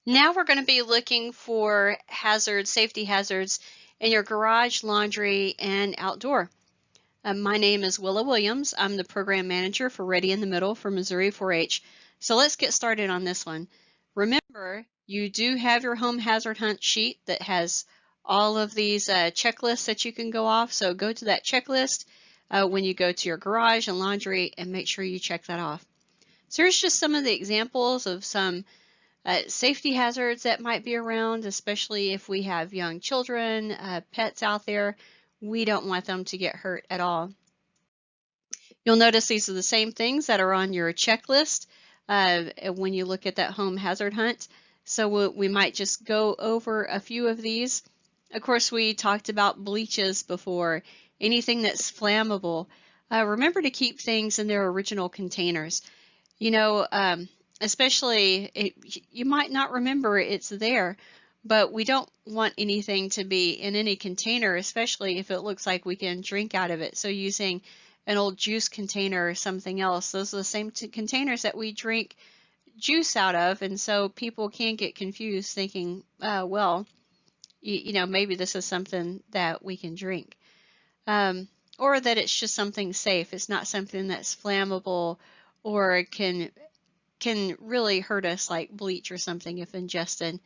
Now we're going to be looking for hazards, safety hazards in your garage, laundry, and outdoor. My name is Willa Williams. I'm the program manager for Ready in the Middle for Missouri 4-H. So let's get started on this one. Remember, you do have your home hazard hunt sheet that has all of these checklists that you can go off. So go to that checklist when you go to your garage and laundry and make sure you check that off. So here's just some of the examples of some safety hazards that might be around, especially if we have young children, pets out there. We don't want them to get hurt at all. You'll notice these are the same things that are on your checklist when you look at that home hazard hunt. So we might just go over a few of these. Of course, we talked about bleaches before, anything that's flammable. Remember to keep things in their original containers. You know, especially you might not remember it's there, but we don't want anything to be in any container, especially if it looks like we can drink out of it. So using an old juice container or something else, those are the same containers that we drink juice out of, and so people can get confused thinking, well, you know, maybe this is something that we can drink. Or that it's just something safe. It's not something that's flammable or can really hurt us like bleach or something if ingested.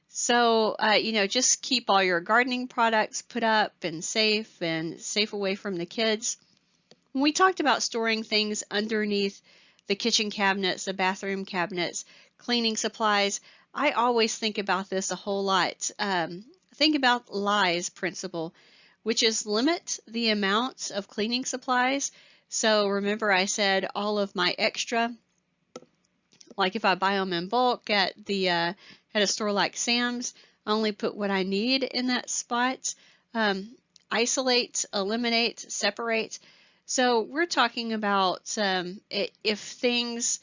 So, you know, just keep all your gardening products put up and safe away from the kids. When we talked about storing things underneath the kitchen cabinets, the bathroom cabinets, cleaning supplies, I always think about this a whole lot. Think about LIES principle, which is limit the amount of cleaning supplies. So remember I said all of my extra, like if I buy them in bulk at a store like Sam's, I only put what I need in that spot. Isolate, eliminate, separate. So we're talking about if things,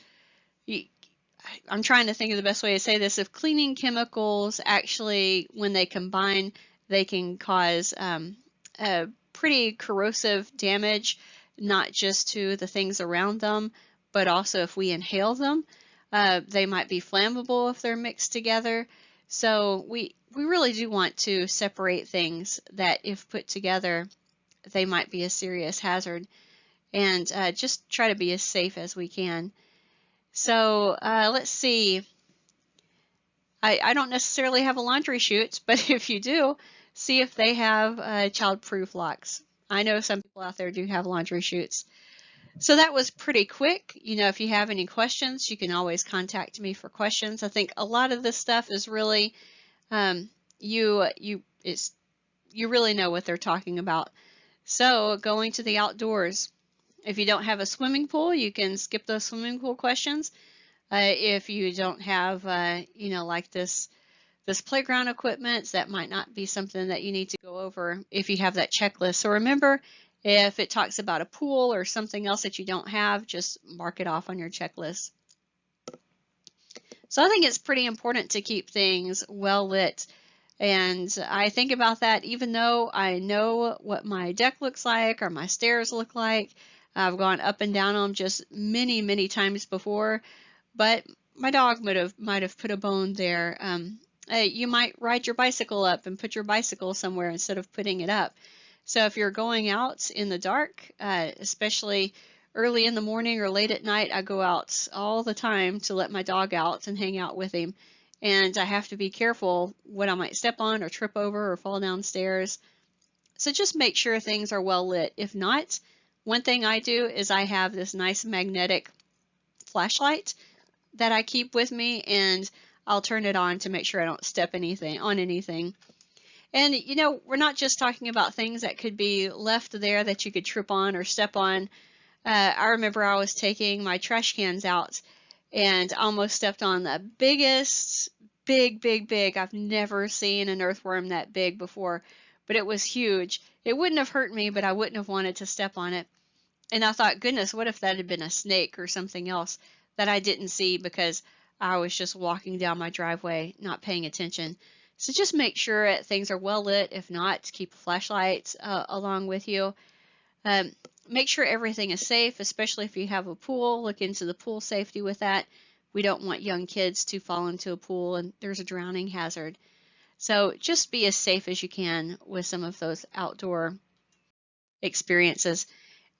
I'm trying to think of the best way to say this, if cleaning chemicals actually, when they combine, they can cause a pretty corrosive damage, not just to the things around them, but also if we inhale them. They might be flammable if they're mixed together. So we really do want to separate things that if put together, they might be a serious hazard, and just try to be as safe as we can. So let's see. I don't necessarily have a laundry chute, but if you do, see if they have child-proof locks. I know some people out there do have laundry chutes. So that was pretty quick. You know, if you have any questions, you can always contact me for questions. I think a lot of this stuff is really, you really know what they're talking about. So going to the outdoors. If you don't have a swimming pool, you can skip those swimming pool questions. If you don't have, you know, like this playground equipment, that might not be something that you need to go over if you have that checklist. So remember, if it talks about a pool or something else that you don't have, just mark it off on your checklist. So I think it's pretty important to keep things well lit. And I think about that even though I know what my deck looks like or my stairs look like. I've gone up and down them just many, many times before, but my dog might have put a bone there. You might ride your bicycle up and put your bicycle somewhere instead of putting it up. So if you're going out in the dark, especially early in the morning or late at night, I go out all the time to let my dog out and hang out with him. And I have to be careful what I might step on or trip over or fall downstairs. So just make sure things are well lit. If not, one thing I do is I have this nice magnetic flashlight that I keep with me, and I'll turn it on to make sure I don't step on anything. And you know, we're not just talking about things that could be left there that you could trip on or step on. I remember I was taking my trash cans out and almost stepped on the biggest, big. I've never seen an earthworm that big before, but it was huge. It wouldn't have hurt me, but I wouldn't have wanted to step on it. And I thought, goodness, what if that had been a snake or something else that I didn't see because I was just walking down my driveway, not paying attention. So just make sure things are well lit. If not, keep a flashlight along with you. Make sure everything is safe, especially if you have a pool. Look into the pool safety with that. we don't want young kids to fall into a pool and there's a drowning hazard. So just be as safe as you can with some of those outdoor experiences.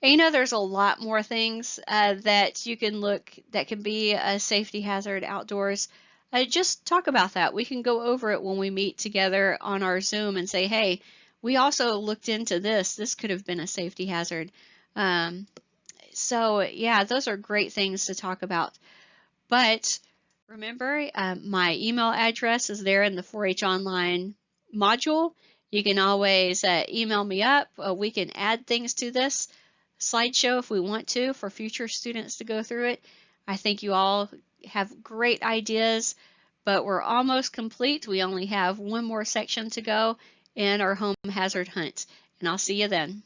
And there's a lot more things that you can look that can be a safety hazard outdoors. Just talk about that. We can go over it when we meet together on our Zoom and say, hey, we also looked into this. This could have been a safety hazard. So yeah, those are great things to talk about. But remember, my email address is there in the 4-H Online module. You can always email me up. We can add things to this slideshow if we want to for future students to go through it. I think you all have great ideas, but we're almost complete. We only have one more section to go in our home hazard hunt, and I'll see you then.